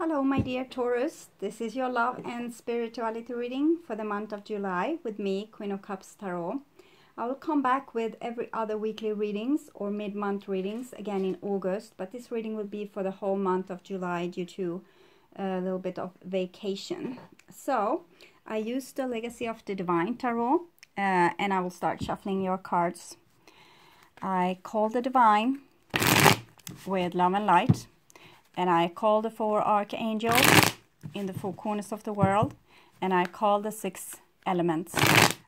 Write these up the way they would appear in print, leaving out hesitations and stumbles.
Hello my dear Taurus, this is your love and spirituality reading for the month of July with me, Queen of Cups Tarot. I will come back with every other weekly readings or mid-month readings again in August, but this reading will be for the whole month of July due to a little bit of vacation. So I used the Legacy of the Divine Tarot and I will start shuffling your cards. I call the Divine with love and light. And I call the 4 archangels in the 4 corners of the world. And I call the 6 elements: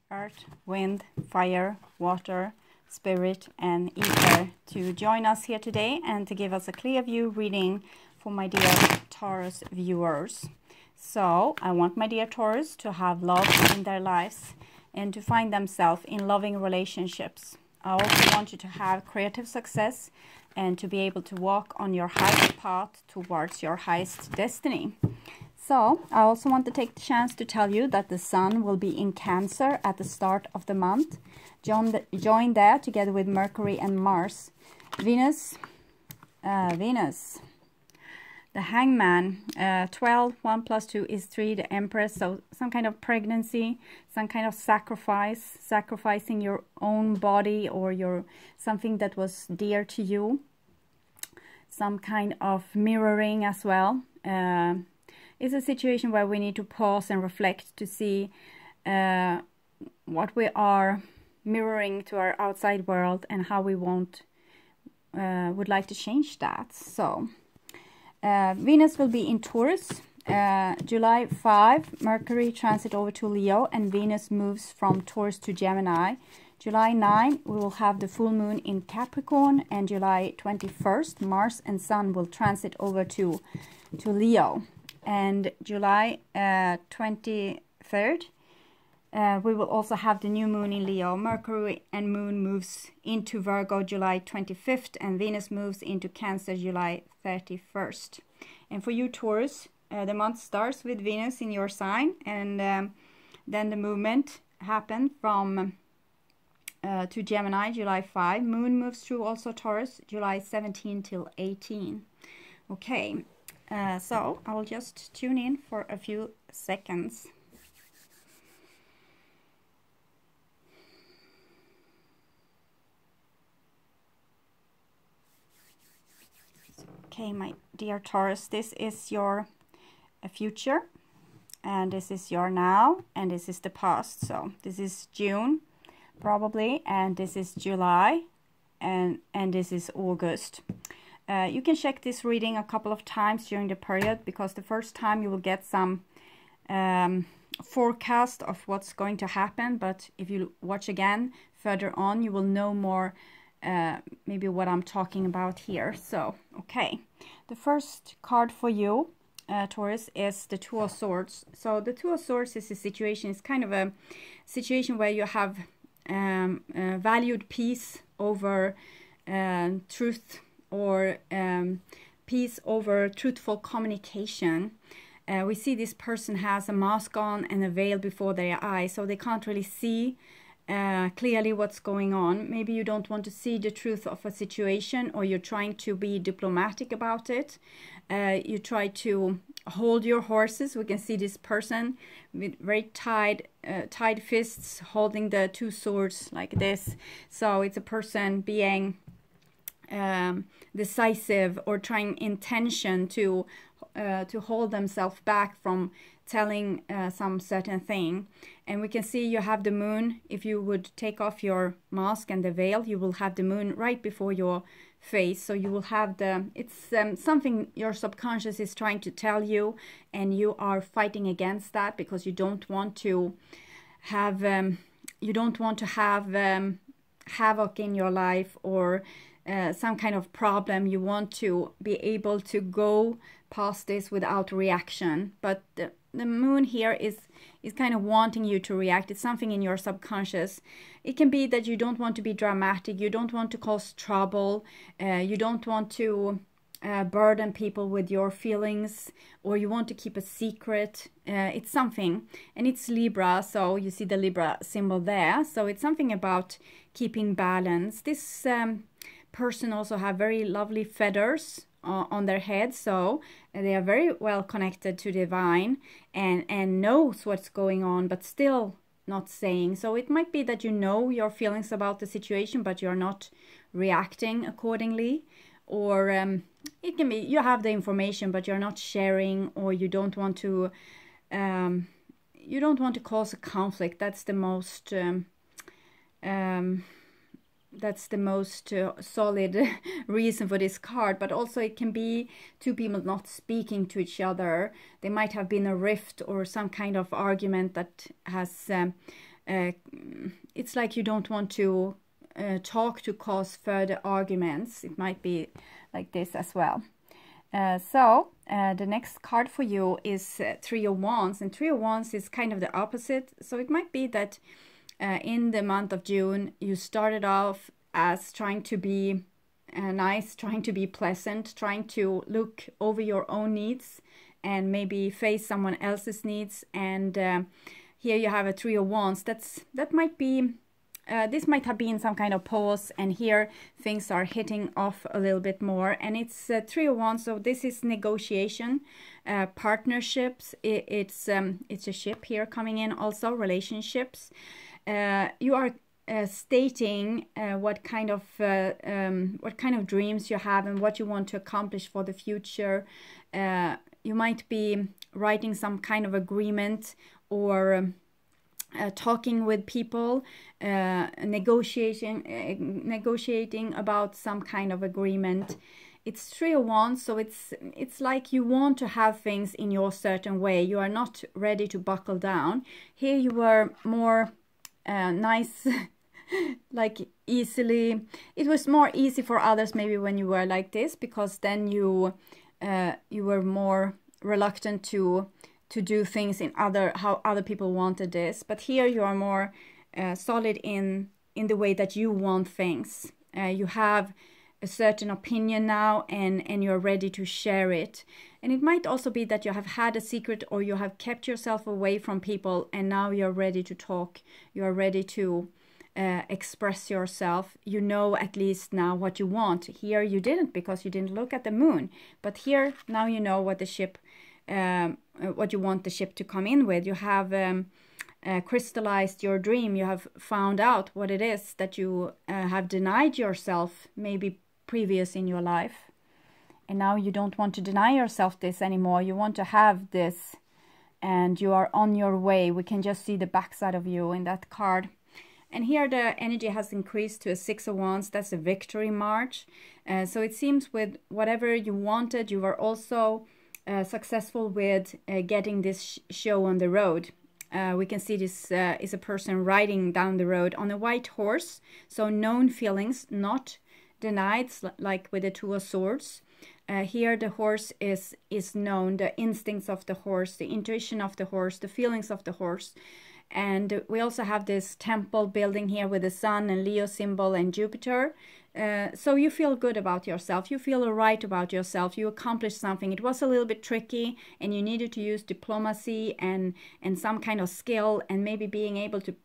earth, wind, fire, water, spirit, and ether to join us here today and to give us a clear view reading for my dear Taurus viewers. So I want my dear Taurus to have love in their lives and to find themselves in loving relationships. I also want you to have creative success and to be able to walk on your highest path towards your highest destiny. So I also want to take the chance to tell you that the Sun will be in Cancer at the start of the month. Join there together with Mercury and Mars. Venus, the Hangman, 12, 1 plus 2 is 3, the Empress, so some kind of pregnancy, some kind of sacrifice, sacrificing your own body or something that was dear to you, some kind of mirroring as well. It's a situation where we need to pause and reflect to see what we are mirroring to our outside world and how we would like to change that. So Venus will be in Taurus. July 5, Mercury transit over to Leo and Venus moves from Taurus to Gemini. July 9, we will have the full moon in Capricorn, and July 21st, Mars and Sun will transit over to Leo. And July 23rd, we will also have the new moon in Leo. Mercury and moon moves into Virgo July 25th, and Venus moves into Cancer July 31st. And for you Taurus, the month starts with Venus in your sign, and then the movement happened from to Gemini July 5. Moon moves through also Taurus July 17 till 18. Okay, so I will just tune in for a few seconds. Okay, my dear Taurus, this is your future, and this is your now, and this is the past. So this is June probably, and this is July, and this is August. You can check this reading a couple of times during the period, because the first time you will get some forecast of what's going to happen, but if you watch again further on, you will know more maybe what I'm talking about here. So okay, the first card for you Taurus is the Two of Swords. So the Two of Swords is a situation, it's kind of a situation where you have valued peace over truth, or peace over truthful communication. We see this person has a mask on and a veil before their eyes, so they can't really see clearly what's going on. Maybe you don't want to see the truth of a situation, or you're trying to be diplomatic about it. You try to hold your horses. We can see this person with very tied fists holding the 2 swords like this. So it's a person being decisive or trying intention to hold themselves back from telling some certain thing. And we can see you have the moon. If you would take off your mask and the veil, you will have the moon right before your face. So you will have it's something your subconscious is trying to tell you, and you are fighting against that because you don't want to have havoc in your life, or some kind of problem. You want to be able to go past this without reaction, but the moon here is kind of wanting you to react. It's something in your subconscious. It can be that you don't want to be dramatic, you don't want to cause trouble, you don't want to burden people with your feelings, or you want to keep a secret. It's something, and it's Libra, so you see the Libra symbol there. So it's something about keeping balance. This person also have very lovely feathers on their head, so they are very well connected to divine and knows what's going on, but still not saying. So it might be that you know your feelings about the situation, but you're not reacting accordingly. Or it can be you have the information, but you're not sharing, or you don't want to cause a conflict. That's the most solid reason for this card. But also it can be two people not speaking to each other. There might have been a rift or some kind of argument that has it's like you don't want to talk to cause further arguments. It might be like this as well. So the next card for you is Three of Wands, and Three of Wands is kind of the opposite. So it might be that in the month of June you started off as trying to be nice, trying to be pleasant, trying to look over your own needs and maybe face someone else's needs. And here you have a Three of Wands. That might be this might have been some kind of pause, and here things are hitting off a little bit more. And it's Three of Wands, so this is negotiation, partnerships. It's a ship here coming in, also relationships. You are stating what kind of dreams you have and what you want to accomplish for the future. You might be writing some kind of agreement, or talking with people, negotiating about some kind of agreement. It's Three of Wands, so it's like you want to have things in your certain way. You are not ready to buckle down. Here you were more nice, like easily. It was more easy for others maybe when you were like this, because then you were more reluctant to do things in how other people wanted this. But here you are more solid in the way that you want things. You have a certain opinion now, and you're ready to share it. And it might also be that you have had a secret, or you have kept yourself away from people, and now you're ready to talk. You're ready to express yourself. You know at least now what you want. Here you didn't, because you didn't look at the moon. But here now you know what the ship what you want the ship to come in with. You have crystallized your dream. You have found out what it is that you have denied yourself maybe previous in your life, and now you don't want to deny yourself this anymore. You want to have this, and you are on your way. We can just see the backside of you in that card. And here the energy has increased to a Six of Wands. That's a victory march. So it seems with whatever you wanted, you were also successful with getting this show on the road. We can see this is a person riding down the road on a white horse. So known feelings, not denied, like with the Two of Swords. Here the horse is known, the instincts of the horse, the intuition of the horse, the feelings of the horse. And we also have this temple building here with the sun and Leo symbol and Jupiter. So you feel good about yourself. You feel right about yourself. You accomplished something. It was a little bit tricky, and you needed to use diplomacy and some kind of skill, and maybe being able to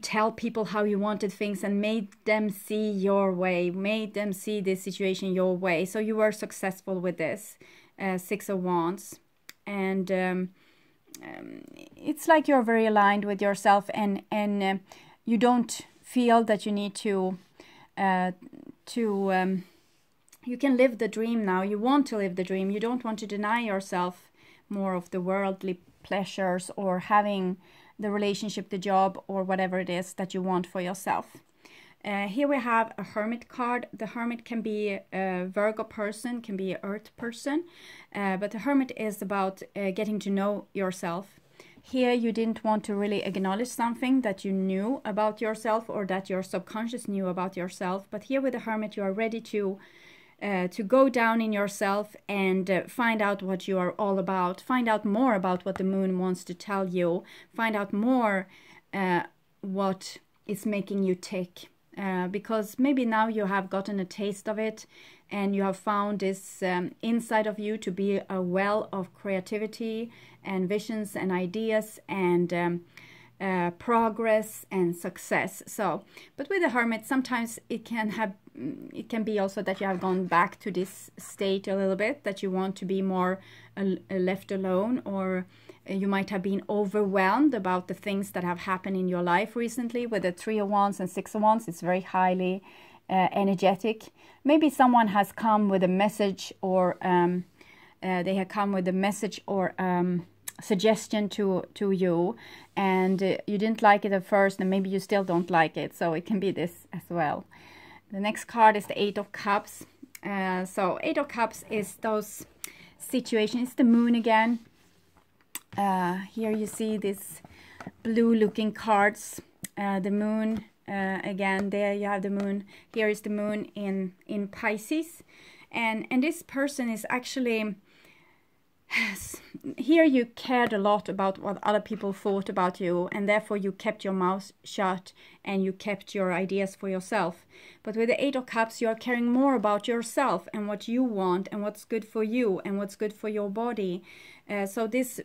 tell people how you wanted things and made them see your way, made them see this situation your way. So you were successful with this Six of Wands. And it's like you're very aligned with yourself, and you don't feel that you need to you can live the dream now. You want to live the dream. You don't want to deny yourself more of the worldly pleasures, or having the relationship, the job, or whatever it is that you want for yourself. Here we have a Hermit card. The Hermit can be a Virgo person, can be an Earth person, but the Hermit is about getting to know yourself. Here you didn't want to really acknowledge something that you knew about yourself, or that your subconscious knew about yourself. But here with the Hermit, you are ready to go down in yourself and find out what you are all about. Find out more about what the moon wants to tell you. Find out more what is making you tick. Because maybe now you have gotten a taste of it, and you have found this inside of you to be a well of creativity and visions and ideas, and progress and success. So, but with the Hermit, sometimes it can be also that you have gone back to this state a little bit, that you want to be more left alone, or you might have been overwhelmed about the things that have happened in your life recently. With the Three of Wands and Six of Wands, it's very highly energetic. Maybe someone has come with a message, or they have come with a message or suggestion to you, and you didn't like it at first, and maybe you still don't like it. So it can be this as well. The next card is the Eight of Cups. So Eight of Cups is those situations. It's the Moon again. Here you see these blue looking cards. The Moon again, there you have the Moon. Here is the Moon in Pisces, and this person is actually, here you cared a lot about what other people thought about you, and therefore you kept your mouth shut and you kept your ideas for yourself. But with the Eight of Cups, you are caring more about yourself and what you want and what's good for you and what's good for your body. So this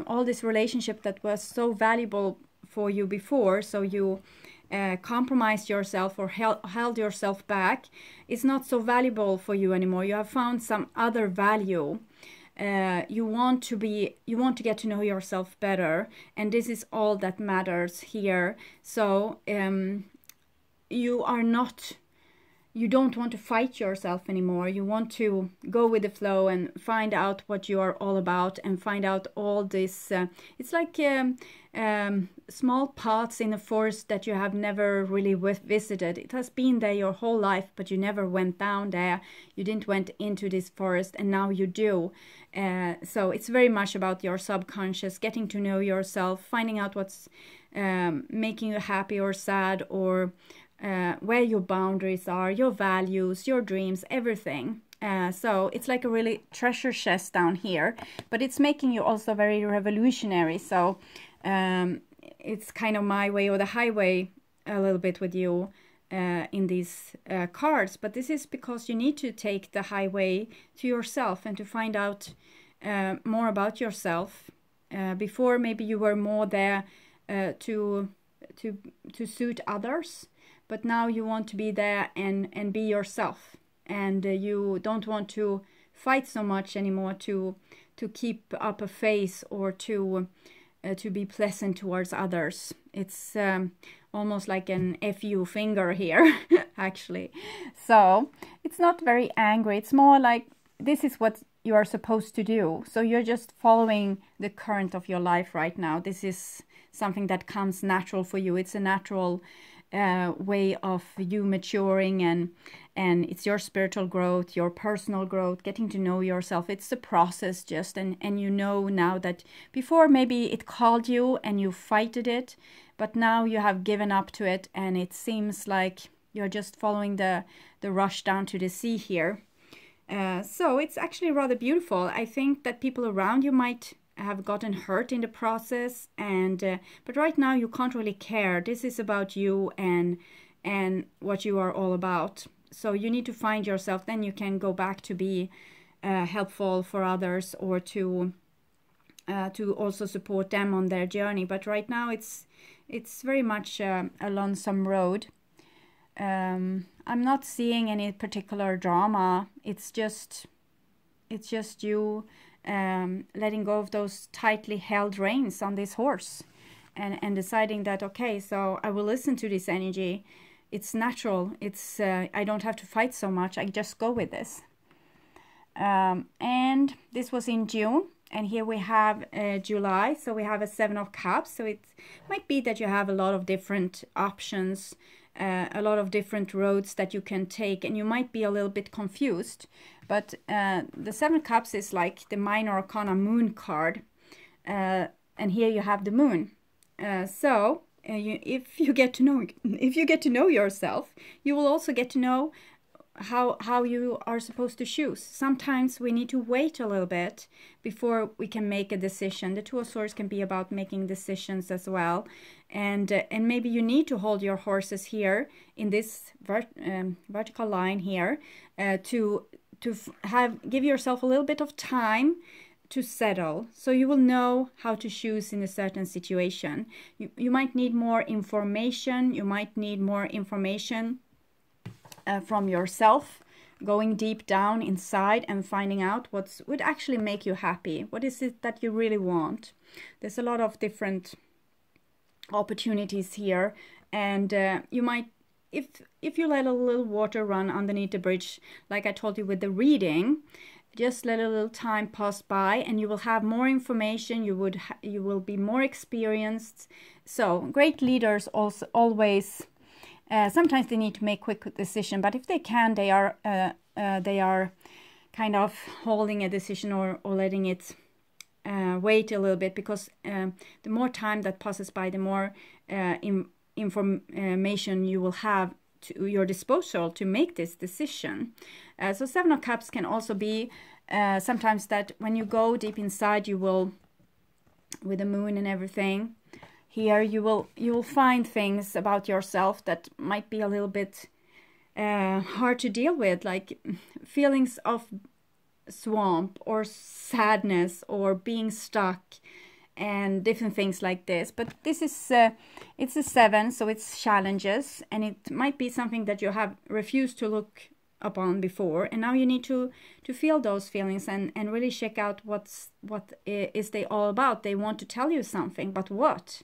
all this relationship that was so valuable for you before, so you compromised yourself or held yourself back, is not so valuable for you anymore. You have found some other value. You want to get to know yourself better, and this is all that matters here. So you don't want to fight yourself anymore. You want to go with the flow and find out what you are all about, and find out all this. It's like small paths in a forest that you have never really visited. It has been there your whole life, but you never went down there. You didn't went into this forest, and now you do. So it's very much about your subconscious, getting to know yourself, finding out what's making you happy or sad, or where your boundaries are, your values, your dreams, everything. So it's like a really treasure chest down here, but it's making you also very revolutionary. So it's kind of my way or the highway a little bit with you in these cards. But this is because you need to take the highway to yourself and to find out more about yourself. Before, maybe you were more there to suit others, but now you want to be there and be yourself, and you don't want to fight so much anymore to keep up a face or to be pleasant towards others. It's almost like an FU finger here, actually. So it's not very angry. It's more like this is what you are supposed to do. So you're just following the current of your life right now. This is something that comes natural for you. It's a natural way of you maturing, and it's your spiritual growth, your personal growth, getting to know yourself. It's a process just, and you know now that before maybe it called you and you fighted it, but now you have given up to it, and it seems like you're just following the rush down to the sea here. So it's actually rather beautiful. I think that people around you might have gotten hurt in the process, and but right now you can't really care. This is about you and what you are all about. So you need to find yourself, then you can go back to be helpful for others, or to also support them on their journey. But right now it's very much a lonesome road. I'm not seeing any particular drama. It's just you letting go of those tightly held reins on this horse, and deciding that, okay, so I will listen to this energy. It's natural. It's I don't have to fight so much. I just go with this. And this was in June, and here we have July. So we have a Seven of Cups. So it might be that you have a lot of different options, a lot of different roads that you can take, and you might be a little bit confused. But the Seven of Cups is like the minor arcana Moon card, and here you have the Moon. So if you get to know yourself, you will also get to know how you are supposed to choose. Sometimes we need to wait a little bit before we can make a decision. The Two of Swords can be about making decisions as well, and maybe you need to hold your horses here in this vertical line here to give yourself a little bit of time to settle, so you will know how to choose in a certain situation. You might need more information. You might need more information from yourself, going deep down inside and finding out what would actually make you happy. What is it that you really want? There's a lot of different opportunities here, and you might, if you let a little water run underneath the bridge, like I told you with the reading, just let a little time pass by and you will have more information. You will be more experienced. So great leaders also always, sometimes they need to make quick decision, but if they can, they are kind of holding a decision or letting it wait a little bit, because the more time that passes by, the more information you will have to your disposal to make this decision. So Seven of Cups can also be sometimes that when you go deep inside, you will, with the moon and everything here, you will find things about yourself that might be a little bit hard to deal with, like feelings of swamp or sadness or being stuck and different things like this. But this is it's a 7, so it's challenges, and it might be something that you have refused to look upon before, and now you need to feel those feelings and really check out what is they all about. They want to tell you something, but what?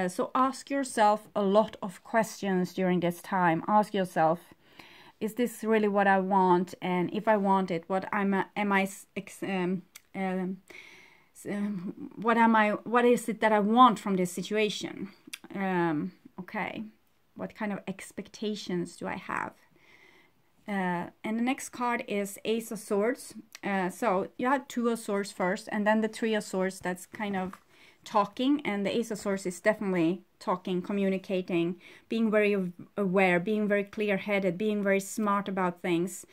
So ask yourself a lot of questions during this time. Ask yourself, is this really what I want? And if I want it, what is it that I want from this situation? Okay, what kind of expectations do I have? And the next card is Ace of Swords. So you have 2 of Swords first, and then the 3 of Swords, that's kind of talking, and the Ace of Swords is definitely talking, communicating, being very aware, being very clear-headed, being very smart about things,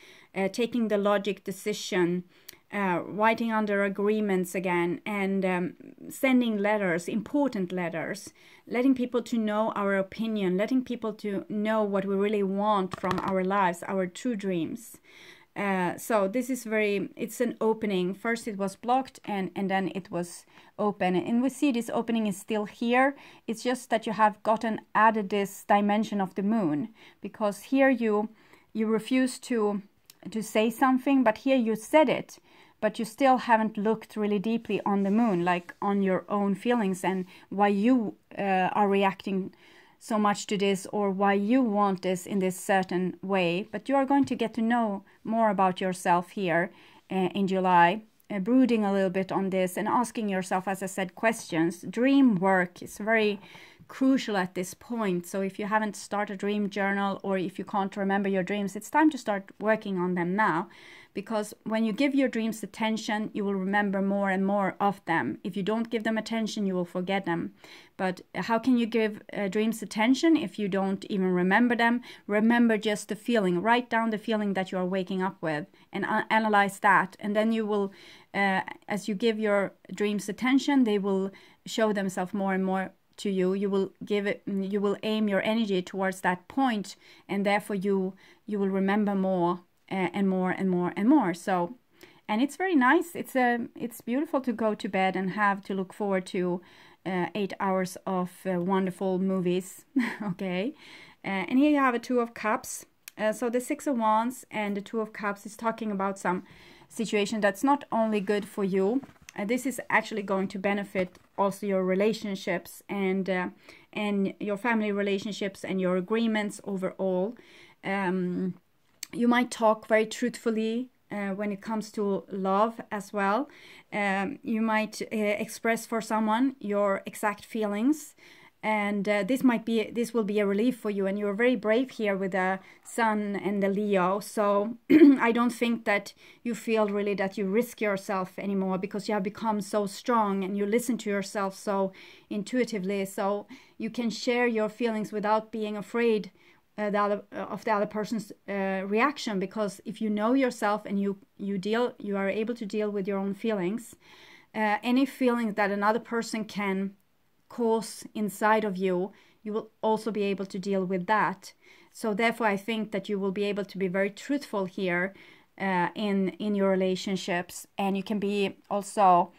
taking the logic decision, writing under agreements again, and sending letters, important letters, letting people to know our opinion, letting people to know what we really want from our lives, our true dreams. So this is it's an opening. First it was blocked, and then it was open, and we see this opening is still here. It's just that you have added this dimension of the moon, because here you refuse to say something, but here you said it, but you still haven't looked really deeply on the moon, like on your own feelings and why you are reacting so much to this, or why you want this in this certain way. But you are going to get to know more about yourself here in July, brooding a little bit on this and asking yourself, as I said, questions. Dream work is very crucial at this point. So if you haven't started a dream journal, or if you can't remember your dreams, it's time to start working on them now, because when you give your dreams attention, you will remember more and more of them. If you don't give them attention, you will forget them. But how can you give dreams attention if you don't even remember them? Remember just the feeling. Write down the feeling that you are waking up with, and analyze that. And then you will, as you give your dreams attention, they will show themselves more and more to you. You will aim your energy towards that point, and therefore you will remember more and more and more and more. So, and it's very nice. It's beautiful to go to bed and have to look forward to 8 hours of wonderful movies. Okay, and here you have a 2 of Cups. So the 6 of Wands and the 2 of Cups is talking about some situation that's not only good for you. This is actually going to benefit also your relationships and your family relationships and your agreements overall. You might talk very truthfully when it comes to love as well. You might express for someone your exact feelings, and this will be a relief for you. And you're very brave here with the Sun and the Leo. So I don't think that you feel really that you risk yourself anymore, because you have become so strong and you listen to yourself so intuitively. So you can share your feelings without being afraid of the other person's reaction, because if you know yourself and you are able to deal with your own feelings, any feelings that another person can cause inside of you, you will also be able to deal with that. So therefore I think that you will be able to be very truthful here, in your relationships, and you can be also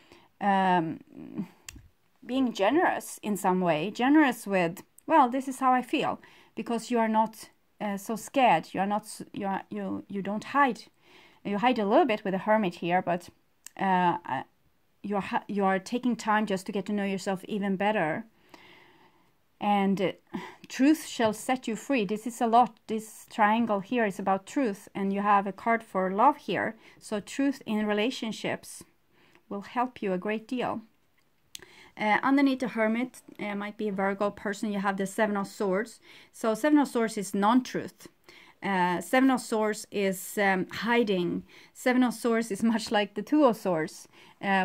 being generous in some way, generous with, well, this is how I feel, because you are not so scared. You are not, you don't hide. You hide a little bit with a hermit here, but you are taking time just to get to know yourself even better. And truth shall set you free. This is a lot. This triangle here is about truth, and you have a card for love here. So truth in relationships will help you a great deal. Underneath the hermit might be a Virgo person. You have the Seven of Swords. So Seven of Swords is non-truth. Seven of Swords is hiding. Seven of Swords is much like the Two of Swords.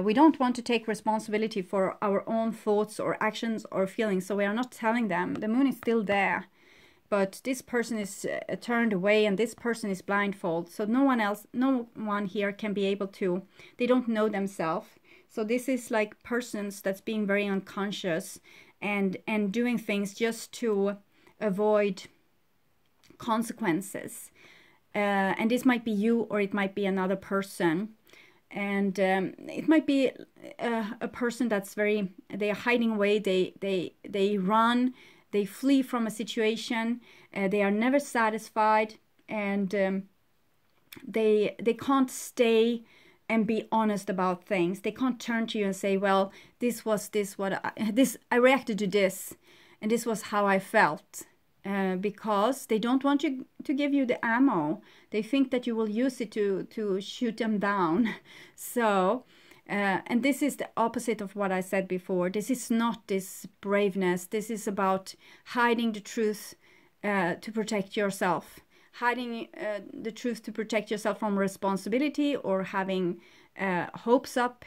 We don't want to take responsibility for our own thoughts or actions or feelings, so we are not telling them. The moon is still there, but this person is turned away, and this person is blindfolded. So no one here can be able to, they don't know themselves. So this is like persons that's being very unconscious and doing things just to avoid consequences. And this might be you, or it might be another person. And it might be a person that's very, they are hiding away, they run, they flee from a situation, they are never satisfied, and they can't stay and be honest about things. They can't turn to you and say, well, this was I reacted to this, and this was how I felt. Because they don't want you to give you the ammo. They think that you will use it to shoot them down. So, and this is the opposite of what I said before. This is not this braveness. This is about hiding the truth to protect yourself. Hiding the truth to protect yourself from responsibility, or having hopes up,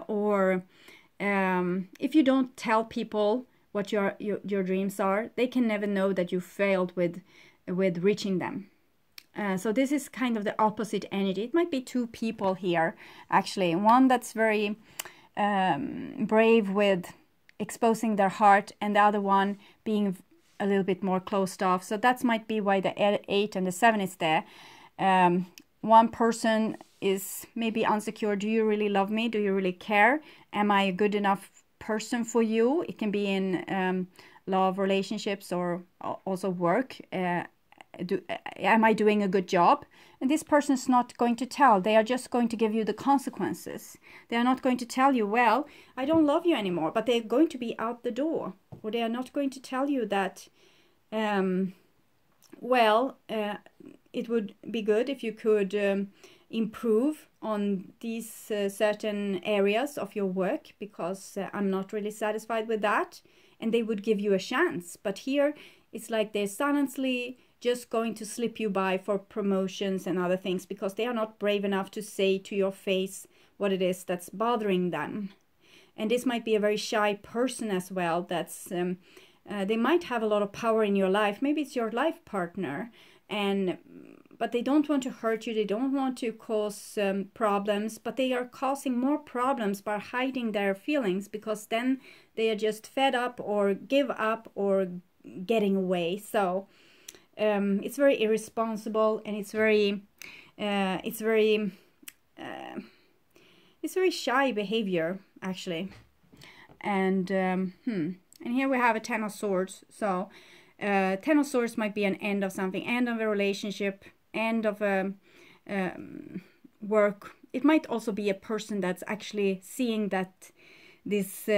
or if you don't tell people what your dreams are, they can never know that you failed with reaching them. So this is kind of the opposite energy. It might be two people here, actually. One that's very brave with exposing their heart, and the other one being a little bit more closed off. So that might be why the 8 and the 7 is there. One person is maybe insecure. Do you really love me? Do you really care? Am I a good enough person for you? It can be in love, relationships, or also work. Am I doing a good job? And this person is not going to tell. They are just going to give you the consequences. They are not going to tell you, well, I don't love you anymore, but they're going to be out the door. Or they are not going to tell you that, it would be good if you could improve on these certain areas of your work, because I'm not really satisfied with that. And they would give you a chance. But here it's like they're silently just going to slip you by for promotions and other things, because they are not brave enough to say to your face what it is that's bothering them. And this might be a very shy person as well. That's they might have a lot of power in your life. Maybe it's your life partner, but they don't want to hurt you. They don't want to cause problems, but they are causing more problems by hiding their feelings, because then they are just fed up or give up or getting away. So it's very irresponsible, and it's very shy behavior, actually. And and here we have a 10 of Swords. So 10 of Swords might be an end of something, end of a relationship, end of a work. It might also be a person that's actually seeing that this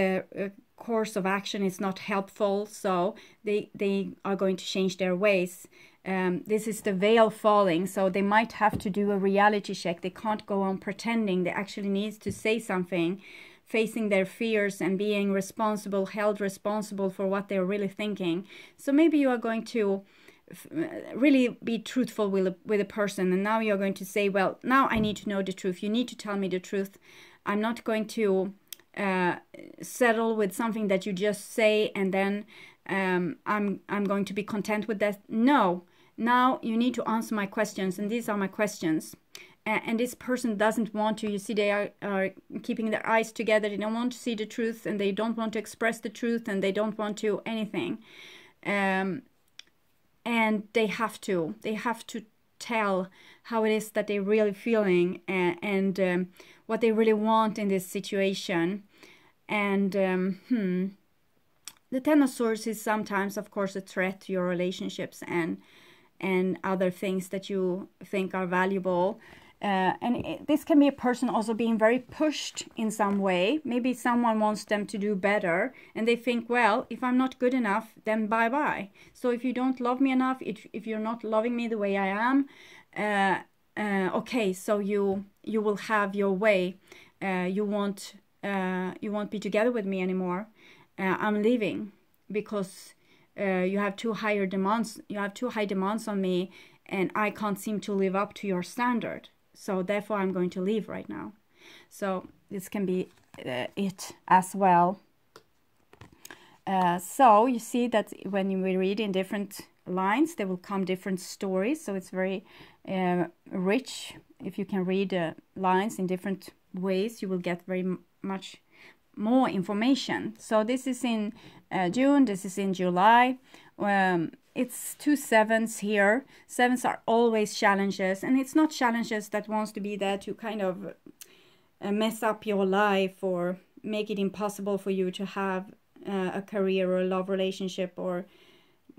course of action is not helpful, so they are going to change their ways. This is the veil falling, so they might have to do a reality check. They can't go on pretending. They actually need to say something, facing their fears and being responsible, held responsible for what they're really thinking. So maybe you are going to really be truthful with a person, and now you're going to say, well, now I need to know the truth. You need to tell me the truth. I'm not going to settle with something that you just say, and then I'm going to be content with that. No, now you need to answer my questions, and these are my questions. And this person doesn't want to, you see, they are keeping their eyes together. They don't want to see the truth, and they don't want to express the truth, and they don't want to anything. And they have to tell how it is that they're really feeling, and what they really want in this situation. And the Ten of Swords is sometimes, of course, a threat to your relationships and other things that you think are valuable. This can be a person also being very pushed in some way. Maybe someone wants them to do better, and they think, well, if I'm not good enough, then bye-bye. So if you don't love me enough, if you're not loving me the way I am, okay, so you will have your way. You won't be together with me anymore. I'm leaving because you have too high demands on me, and I can't seem to live up to your standard. So therefore I'm going to leave right now. So this can be it as well. So you see that when we read in different lines, there will come different stories. So it's very rich. If you can read lines in different ways, you will get very much more information. So this is in June, this is in July. It's 2 sevens here. Sevens are always challenges, and it's not challenges that wants to be there to kind of mess up your life or make it impossible for you to have a career or a love relationship or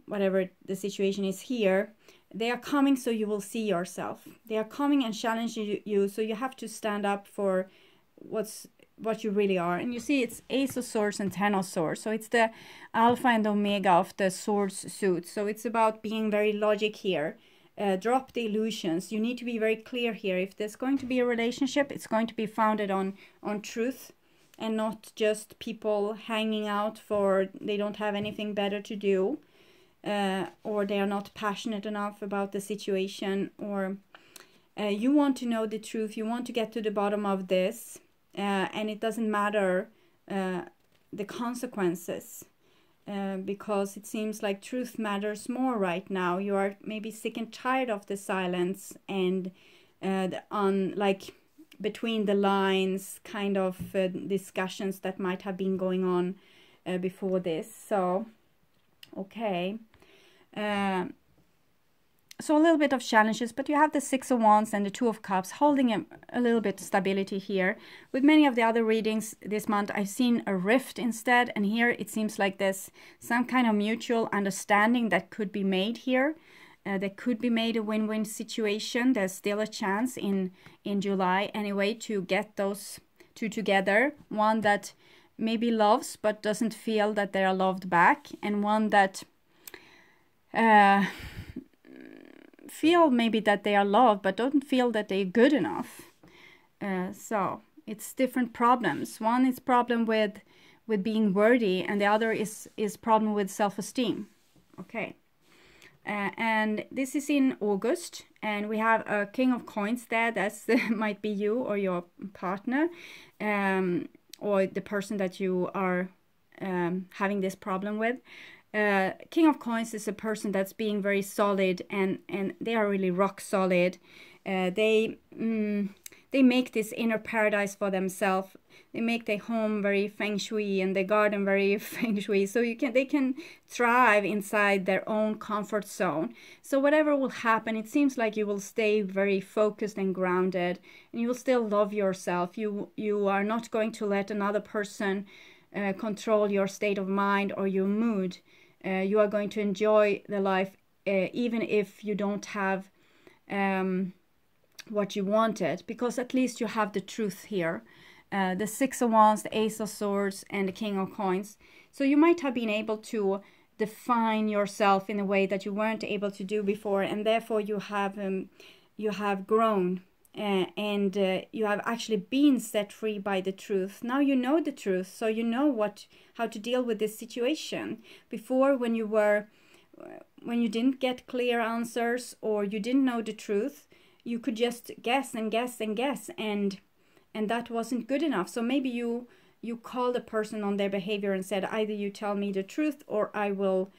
whatever the situation is here. They are coming so you will see yourself. They are coming and challenging you, so you have to stand up for what you really are. And you see, it's Ace of Swords and Ten of Swords. So it's the alpha and omega of the swords suit. So it's about being very logic here. Drop the illusions. You need to be very clear here. If there's going to be a relationship, it's going to be founded on truth, and not just people hanging out for they don't have anything better to do, or they are not passionate enough about the situation, or you want to know the truth. You want to get to the bottom of this. And it doesn't matter the consequences, because it seems like truth matters more right now. You are maybe sick and tired of the silence and like between the lines kind of discussions that might have been going on before this. So, okay. So a little bit of challenges, but you have the Six of Wands and the Two of Cups holding a little bit of stability here. With many of the other readings this month, I've seen a rift instead, and here it seems like there's some kind of mutual understanding that could be made here. That could be made a win-win situation. There's still a chance in July anyway to get those two together. One that maybe loves but doesn't feel that they are loved back, and one that feel maybe that they are loved but don't feel that they're good enough. So it's different problems. One is problem with being worthy, and the other is problem with self-esteem. Okay. And this is in August, and we have a King of Coins there. That's might be you or your partner, or the person that you are having this problem with. King of Coins is a person that's being very solid, and they are really rock solid. They make this inner paradise for themselves. They make their home very feng shui and their garden very feng shui. So they can thrive inside their own comfort zone. So whatever will happen, it seems like you will stay very focused and grounded, and you will still love yourself. You are not going to let another person control your state of mind or your mood. You are going to enjoy the life even if you don't have what you wanted, because at least you have the truth here. The Six of Wands, the Ace of Swords, and the King of Coins. So you might have been able to define yourself in a way that you weren't able to do before, and therefore you have grown, and you have actually been set free by the truth. Now you know the truth, so you know how to deal with this situation. Before, when you didn't get clear answers or you didn't know the truth, you could just guess and guess and guess, and that wasn't good enough. So maybe you called a person on their behavior and said, either you tell me the truth or I will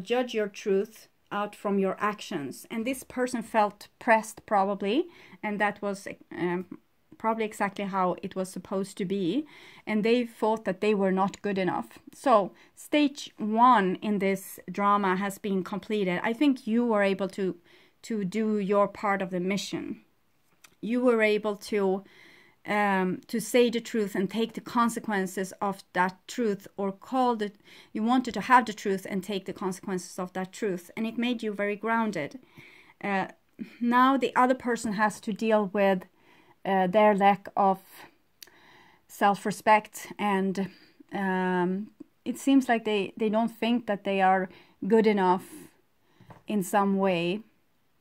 judge your truth out from your actions. And this person felt pressed probably, and that was probably exactly how it was supposed to be, and they thought that they were not good enough. So stage 1 in this drama has been completed. I think you were able to do your part of the mission. You were able to say the truth and take the consequences of that truth, or you wanted to have the truth and take the consequences of that truth, and it made you very grounded. Now the other person has to deal with their lack of self-respect, and it seems like they don't think that they are good enough in some way.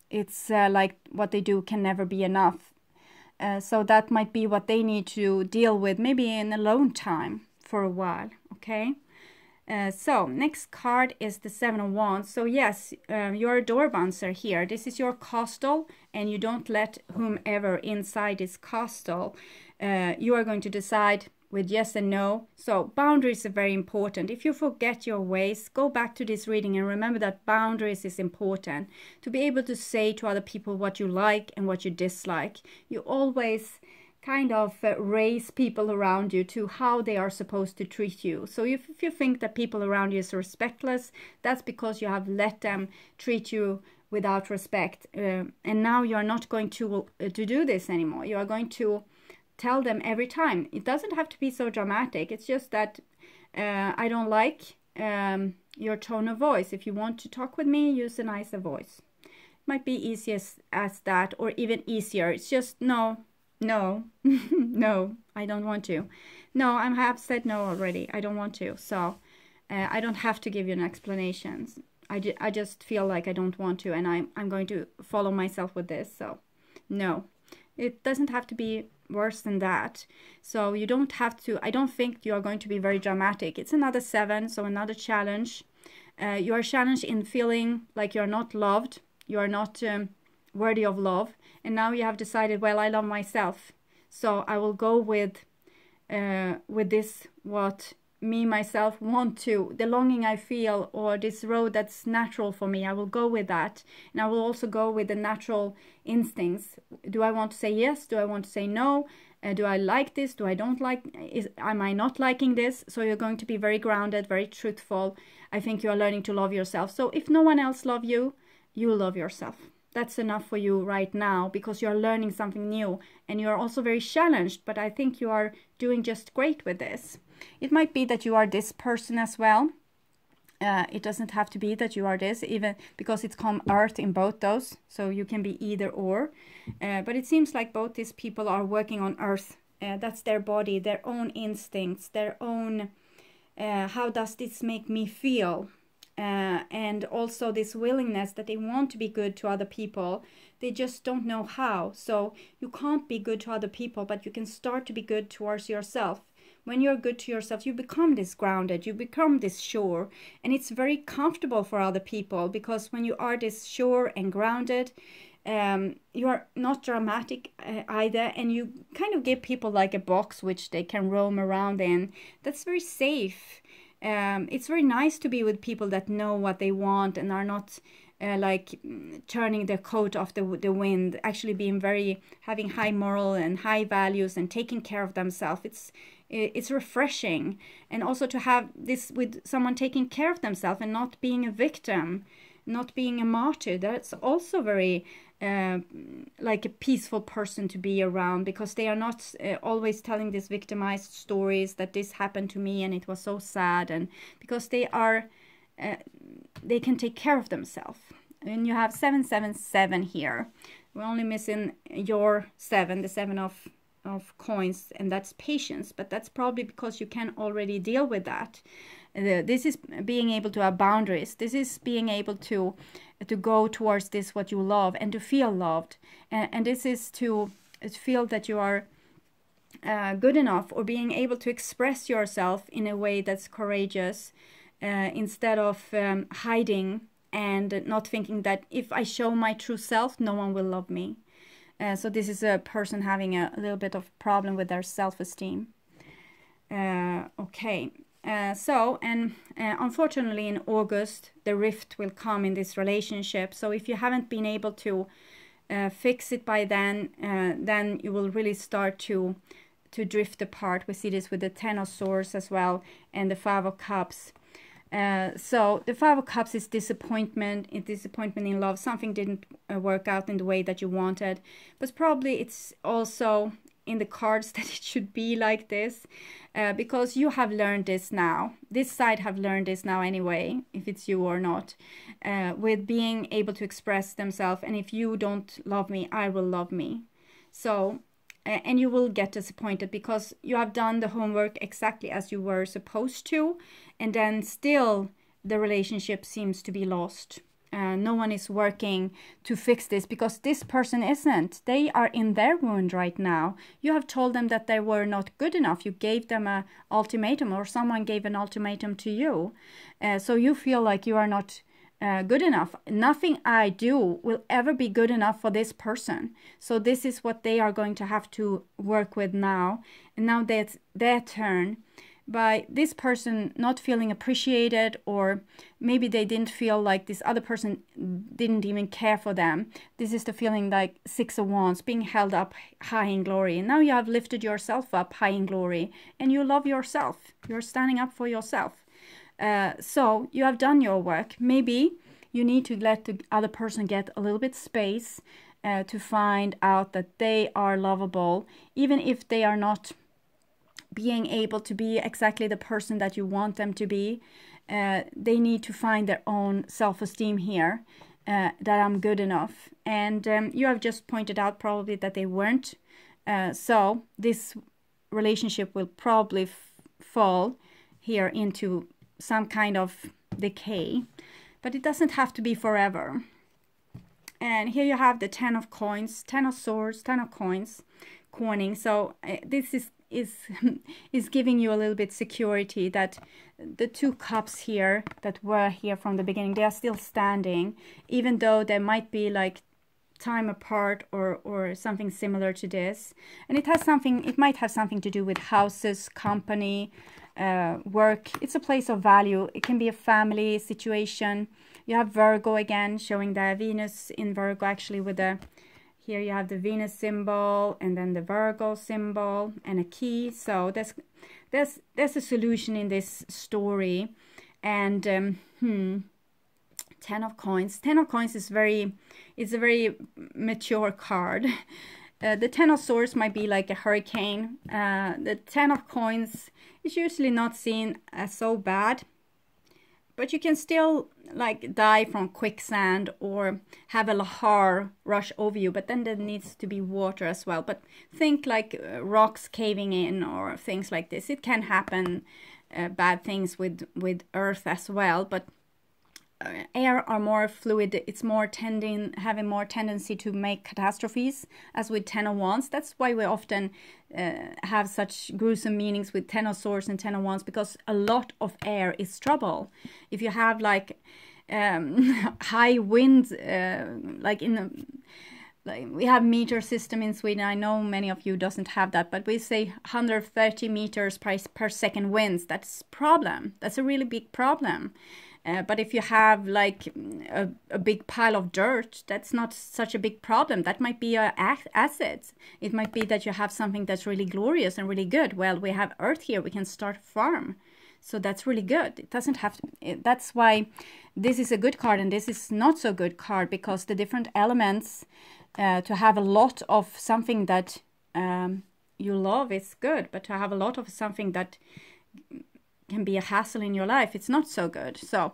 It's like what they do can never be enough. So that might be what they need to deal with, maybe in alone time for a while, okay? So next card is the Seven of Wands. So yes, you're a door bouncer here. This is your castle, and you don't let whomever inside this castle. You are going to decide with yes and no. So boundaries are very important. If you forget your ways, go back to this reading and remember that boundaries is important. To be able to say to other people what you like and what you dislike. You always kind of raise people around you to how they are supposed to treat you. So if you think that people around you is respectless, that's because you have let them treat you without respect. And now you're not going to do this anymore. You are going to tell them every time. It doesn't have to be so dramatic. It's just that I don't like your tone of voice. If you want to talk with me, use a nicer voice. It might be easiest as that, or even easier. It's just no, no, I don't want to. No, I have said no already. I don't want to. So I don't have to give you an explanation. I just feel like I don't want to, and I'm going to follow myself with this. So no, it doesn't have to be worse than that. So you don't have to. I don't think you are going to be very dramatic. It's another 7, so another challenge. You are challenged in feeling like you're not loved. You are not worthy of love. And now you have decided, well, I love myself. So I will go with this, what me, myself want to, the longing I feel, or this road that's natural for me. I will go with that. And I will also go with the natural instincts. Do I want to say yes? Do I want to say no? Do I like this? Do I don't like? Am I not liking this? So you're going to be very grounded, very truthful. I think you are learning to love yourself. So if no one else loves you, you love yourself. That's enough for you right now, because you're learning something new, and you're also very challenged, but I think you are doing just great with this. It might be that you are this person as well. It doesn't have to be that you are this, even because it's come earth in both those, so you can be either or. But it seems like both these people are working on earth. That's their body, their own instincts, their own, how does this make me feel? And also this willingness that they want to be good to other people. They just don't know how. So you can't be good to other people, but you can start to be good towards yourself. When you're good to yourself, you become this grounded, you become this sure, and it's very comfortable for other people, because when you are this sure and grounded, you are not dramatic either, and you kind of give people like a box which they can roam around in. That's very safe. It's very nice to be with people that know what they want and are not like turning their coat off the wind, actually being having high moral and high values and taking care of themselves. It's refreshing. And also to have this with someone taking care of themselves and not being a victim, not being a martyr. That's also very like a peaceful person to be around, because they are not always telling these victimized stories that this happened to me and it was so sad, and because they can take care of themselves. And you have 777 here. We're only missing your 7, the 7 of coins, and that's patience, but that's probably because you can already deal with that. This is being able to have boundaries. This is being able to go towards this what you love and to feel loved, and this is to feel that you are good enough, or being able to express yourself in a way that's courageous, instead of hiding and not thinking that if I show my true self, no one will love me. So this is a person having a little bit of problem with their self-esteem. Okay. Unfortunately in August, the rift will come in this relationship. So if you haven't been able to fix it by then you will really start to drift apart. We see this with the 10 of Swords as well, and the 5 of Cups. So the Five of Cups is disappointment. It's disappointment in love. Something didn't work out in the way that you wanted. But probably it's also in the cards that it should be like this, because you have learned this now. This side have learned this now anyway, if it's you or not, with being able to express themselves. And if you don't love me, I will love me. So, and you will get disappointed because you have done the homework exactly as you were supposed to, and then still the relationship seems to be lost. No one is working to fix this because this person isn't. They are in their wound right now. You have told them that they were not good enough. You gave them an ultimatum, or someone gave an ultimatum to you. So you feel like you are not good enough. Nothing I do will ever be good enough for this person. So this is what they are going to have to work with now. And now that's their turn. By this person not feeling appreciated, or maybe they didn't feel like this other person didn't even care for them. This is the feeling like Six of Wands, being held up high in glory. And now you have lifted yourself up high in glory and you love yourself. You're standing up for yourself. So you have done your work. Maybe you need to let the other person get a little bit space to find out that they are lovable, even if they are not being able to be exactly the person that you want them to be. They need to find their own self-esteem here, that I'm good enough. And you have just pointed out probably that they weren't. So this relationship will probably fall here into some kind of decay, but it doesn't have to be forever. And here you have the Ten of Coins, Ten of Swords, Ten of Coins, coining. So this is giving you a little bit security that the Two Cups here that were here from the beginning, they are still standing, even though there might be like time apart or something similar to this. And it might have something to do with houses, company, work. It's a place of value. It can be a family situation. You have Virgo again, showing the Venus in Virgo, actually, with the, here you have the Venus symbol and then the Virgo symbol and a key. So there's a solution in this story. And Ten of Coins. Ten of Coins is a very mature card. The Ten of Swords might be like a hurricane. The Ten of Coins is usually not seen as so bad, but you can still like die from quicksand or have a lahar rush over you, but then there needs to be water as well. But think like rocks caving in or things like this. It can happen, bad things with earth as well, but air are more fluid. It's more having more tendency to make catastrophes, as with Ten of Wands. That's why we often have such gruesome meanings with Ten of Swords and Ten of Wands, because a lot of air is trouble. If you have like high winds, like we have meter system in Sweden. I know many of you doesn't have that, but we say 130 meters per second winds. That's a problem. That's a really big problem. But if you have like a big pile of dirt, that's not such a big problem. That might be an asset. It might be that you have something that's really glorious and really good. Well, we have earth here. We can start a farm. So that's really good. It doesn't have to. That's why this is a good card and this is not so good card, because the different elements, to have a lot of something that you love is good, but to have a lot of something that can be a hassle in your life, it's not so good. So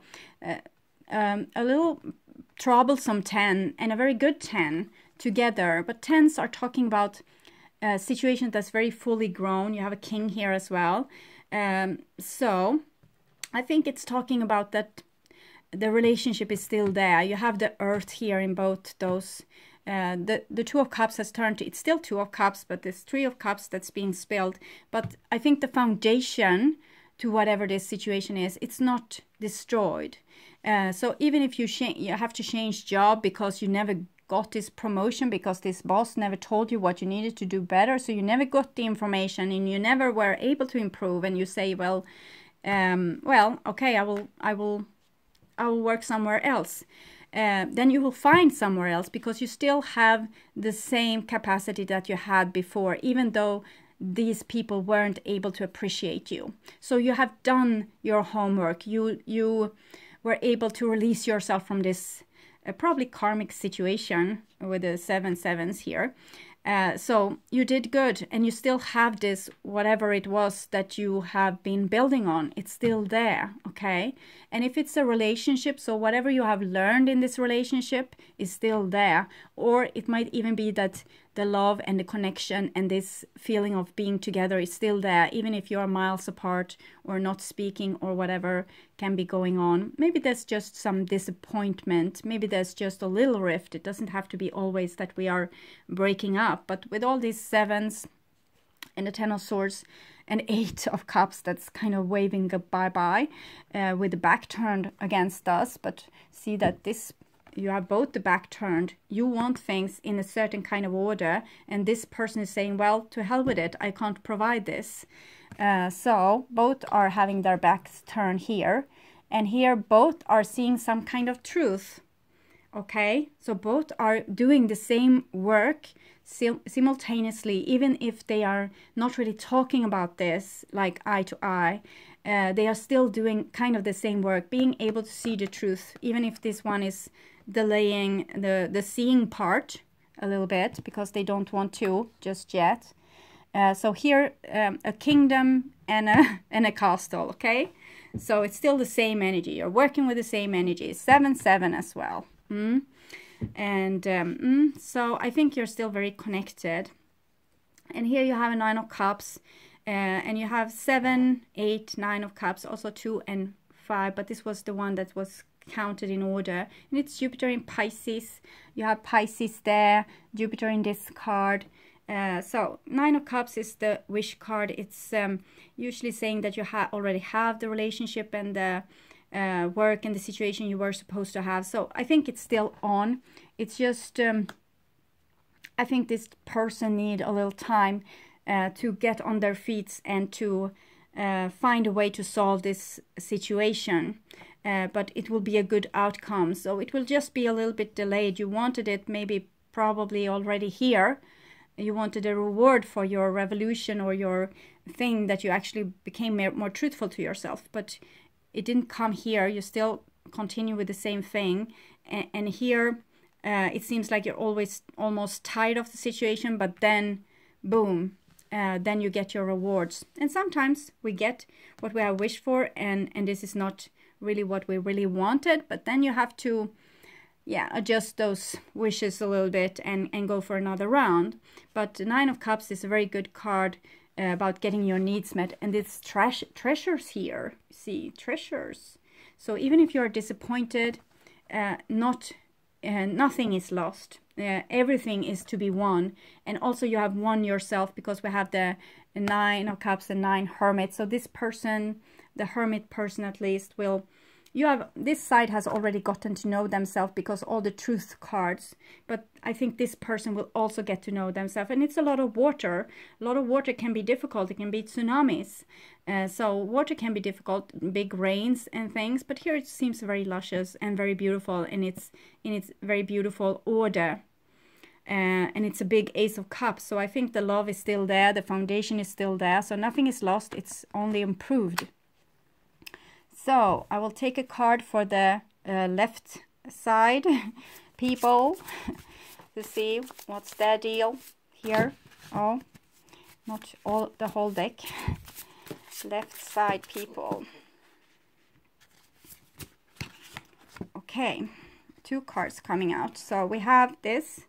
a little troublesome 10 and a very good 10 together, but 10s are talking about a situation that's very fully grown. You have a king here as well. So I think it's talking about that the relationship is still there. You have the earth here in both those. The Two of Cups has turned to, it's still Two of Cups, but there's Three of Cups that's being spilled. But I think the foundation to whatever this situation is, it's not destroyed. So even if you have to change job because you never got this promotion, because this boss never told you what you needed to do better, so you never got the information and you never were able to improve, and you say, well, okay, I will work somewhere else. Then you will find somewhere else, because you still have the same capacity that you had before, even though these people weren't able to appreciate you. So you have done your homework. You were able to release yourself from this probably karmic situation with the 7 sevens here. So you did good, and you still have this, whatever it was that you have been building on, it's still there, okay? And if it's a relationship, so whatever you have learned in this relationship is still there. Or it might even be that the love and the connection and this feeling of being together is still there, even if you are miles apart or not speaking or whatever can be going on. Maybe there's just some disappointment. Maybe there's just a little rift. It doesn't have to be always that we are breaking up. But with all these sevens and the 10 of swords and 8 of cups, that's kind of waving goodbye with the back turned against us. But see that this, you have both the back turned. You want things in a certain kind of order, and this person is saying, well, to hell with it, I can't provide this. So both are having their backs turned here, and here both are seeing some kind of truth. Okay, so both are doing the same work simultaneously, even if they are not really talking about this like eye to eye. They are still doing kind of the same work, being able to see the truth, even if this one is delaying the seeing part a little bit because they don't want to just yet. So here a kingdom and a castle, okay? So it's still the same energy. You're working with the same energy. 7-7 as well. And so I think you're still very connected. And here you have a 9 of cups, and you have 7, 8, 9 of cups, also 2 and 5, but this was the one that was counted in order, and it's Jupiter in Pisces. You have Pisces there, Jupiter in this card. So 9 of cups is the wish card. It's usually saying that you already have the relationship and the work and the situation you were supposed to have. So I think it's still on. It's just I think this person need a little time to get on their feet and to find a way to solve this situation. But it will be a good outcome. So it will just be a little bit delayed. You wanted it maybe probably already here. You wanted a reward for your revolution or your thing that you actually became more truthful to yourself. But it didn't come here. You still continue with the same thing. And here it seems like you're always almost tired of the situation. But then, boom, then you get your rewards. And sometimes we get what we have wished for. And this is not really what we really wanted, but then you have to adjust those wishes a little bit and go for another round. But the 9 of cups is a very good card about getting your needs met, and it's treasures here. See, treasures. So even if you're disappointed, nothing is lost. Everything is to be won, and also you have won yourself because we have the 9 of cups and 9 hermits. So this person, the hermit person at least, this side has already gotten to know themselves because all the truth cards, but I think this person will also get to know themselves. And it's a lot of water. A lot of water can be difficult. It can be tsunamis. So water can be difficult, big rains and things, but here it seems very luscious and very beautiful, and it's in its very beautiful order. And it's a big Ace of Cups, so I think the love is still there, the foundation is still there, so nothing is lost, it's only improved. So I will take a card for the left side people to see what's their deal here. Oh, not all the whole deck. Left side people. Okay, 2 cards coming out. So we have this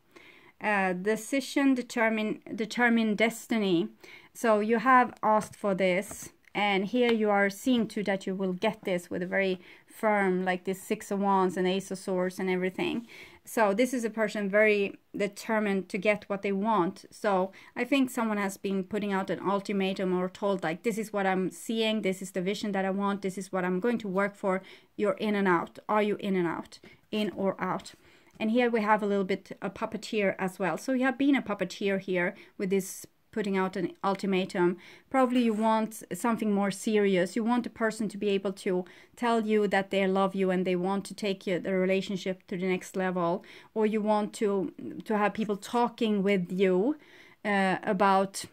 decision, determine destiny. So you have asked for this, and here you are seeing to that you will get this with a very firm, like this 6 of Wands and Ace of Swords and everything. So this is a person very determined to get what they want. So I think someone has been putting out an ultimatum or told, like, this is what I'm seeing, this is the vision that I want, this is what I'm going to work for. You're in and out. Are you in and out? In or out? And here we have a little bit a puppeteer as well. So you have been a puppeteer here with this putting out an ultimatum. Probably you want something more serious. You want a person to be able to tell you that they love you and they want to take the relationship to the next level. Or you want to have people talking with you about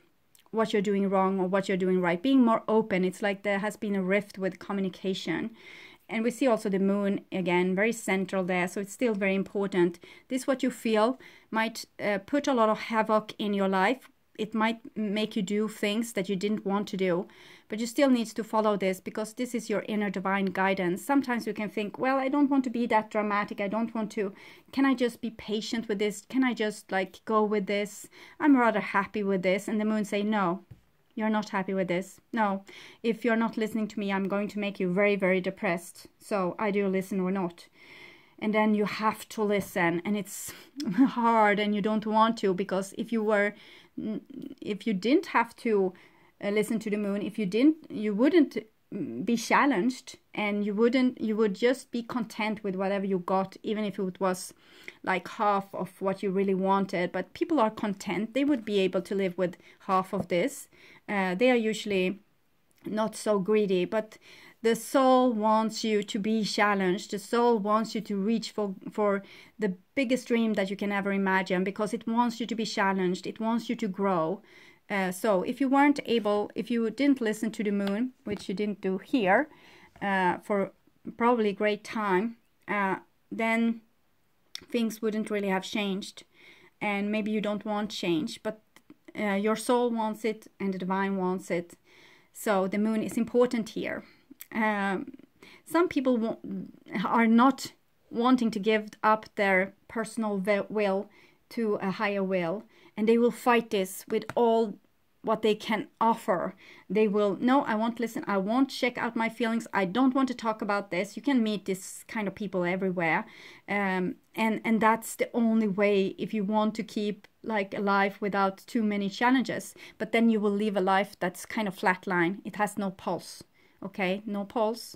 what you're doing wrong or what you're doing right. Being more open. It's like there has been a rift with communication. And we see also the moon, again, very central there. So it's still very important. This, what you feel, might put a lot of havoc in your life. It might make you do things that you didn't want to do. But you still need to follow this, because this is your inner divine guidance. Sometimes you can think, well, I don't want to be that dramatic. I don't want to. Can I just be patient with this? Can I just like go with this? I'm rather happy with this. And the moon say, no. You're not happy with this. No, if you're not listening to me, I'm going to make you very, very depressed. So either you listen or not. And then you have to listen, and it's hard and you don't want to, because if you didn't have to listen to the moon, you wouldn't be challenged, and you would just be content with whatever you got, even if it was like half of what you really wanted. But people are content. They would be able to live with half of this. They are usually not so greedy, but the soul wants you to be challenged. The soul wants you to reach for the biggest dream that you can ever imagine, because it wants you to be challenged. It wants you to grow. So if you didn't listen to the moon, which you didn't do here, for probably a great time, then things wouldn't really have changed. And maybe you don't want change, but your soul wants it and the divine wants it. So the moon is important here. Some people are not wanting to give up their personal will to a higher will, and they will fight this with all what they can offer. They will, no, I won't listen. I won't check out my feelings. I don't want to talk about this. You can meet this kind of people everywhere. And that's the only way if you want to keep like a life without too many challenges. But then you will live a life that's kind of flatline. It has no pulse. Okay, no pulse.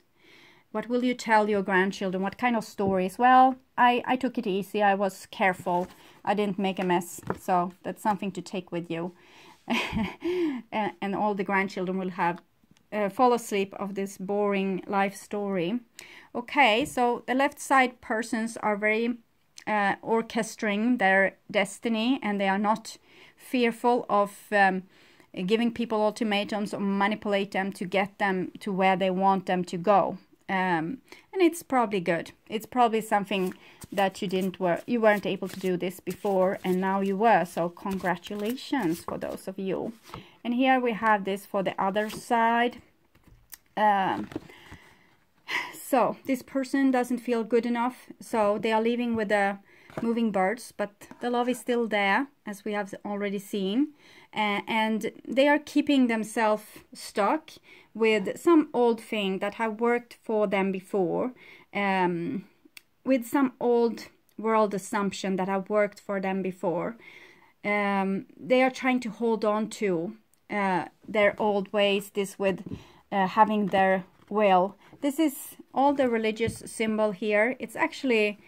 What will you tell your grandchildren? What kind of stories? Well, I took it easy. I was careful. I didn't make a mess. So that's something to take with you. And all the grandchildren will have fall asleep of this boring life story. Okay, so the left side persons are very orchestrating their destiny, and they are not fearful of giving people ultimatums or manipulate them to get them to where they want them to go. And it's probably good. It's probably something that you weren't able to do this before, and now you were. So congratulations for those of you. And here we have this for the other side. So this person doesn't feel good enough, so they are leaving with the moving birds, but the love is still there, as we have already seen. And they are keeping themselves stuck with some old thing that have worked for them before, with some old world assumption that have worked for them before. They are trying to hold on to their old ways, this with having their will. This is all the religious symbol here. It's actually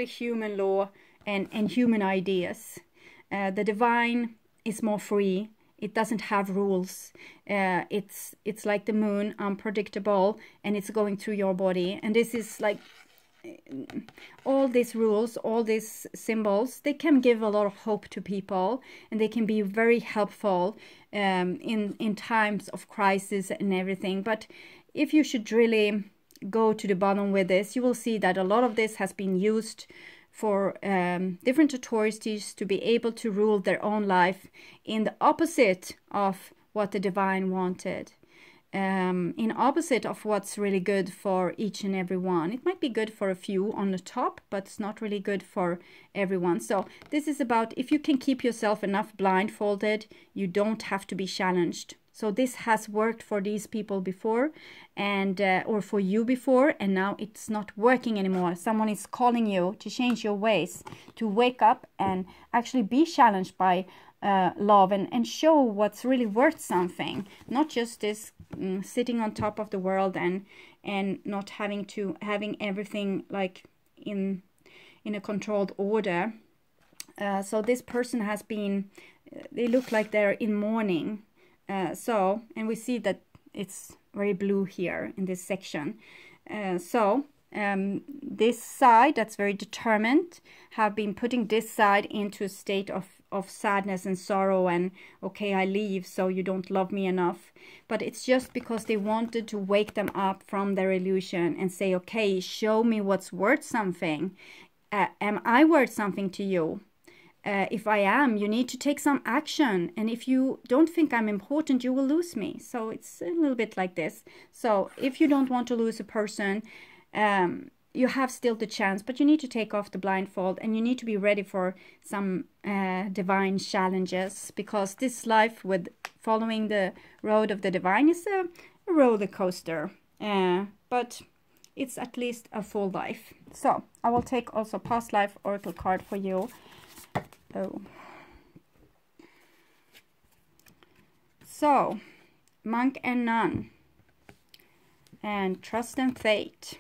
human law and human ideas. The divine is more free. It doesn't have rules. It's like the moon, unpredictable, and it's going through your body. And this is like all these rules, all these symbols, they can give a lot of hope to people, and they can be very helpful in times of crisis and everything. But if you should really go to the bottom with this, you will see that a lot of this has been used for different authorities to be able to rule their own life in the opposite of what the divine wanted, in opposite of what's really good for each and every one. It might be good for a few on the top, but it's not really good for everyone. So this is about, if you can keep yourself enough blindfolded, you don't have to be challenged. So this has worked for these people before, and or for you before, and now it's not working anymore. Someone is calling you to change your ways, to wake up and actually be challenged by love and show what's really worth something. Not just this sitting on top of the world and not having everything like in a controlled order. So this person has been, they look like they're in mourning. And we see that it's very blue here in this section. This side that's very determined have been putting this side into a state of sadness and sorrow and, okay, I leave, so you don't love me enough. But it's just because they wanted to wake them up from their illusion and say, okay, show me what's worth something. Am I worth something to you? If I am, you need to take some action. And if you don't think I'm important, you will lose me. So it's a little bit like this. So if you don't want to lose a person, you have still the chance, but you need to take off the blindfold and you need to be ready for some divine challenges, because this life with following the road of the divine is a roller coaster. But it's at least a full life. So I will take also past life oracle card for you. Oh. So, monk and nun, and trust and fate.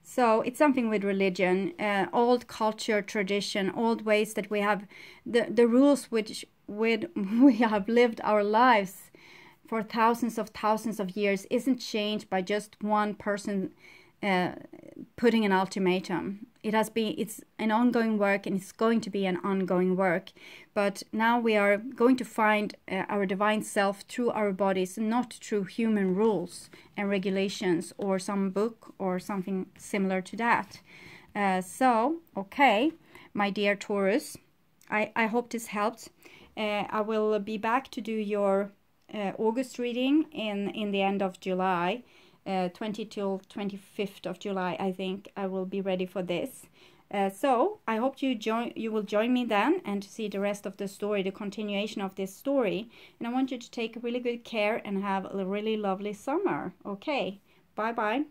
So it's something with religion, old culture, tradition, old ways that we have, the rules which we have lived our lives for thousands of years isn't changed by just one person putting an ultimatum. It's an ongoing work, and it's going to be an ongoing work. But now we are going to find our divine self through our bodies, not through human rules and regulations or some book or something similar to that. So, okay, my dear Taurus, I hope this helped. I will be back to do your August reading in the end of July. 20 till 25th of July, I think I will be ready for this. So I hope you will join me then, and to see the rest of the story, the continuation of this story. And I want you to take really good care and have a really lovely summer. Okay, bye bye.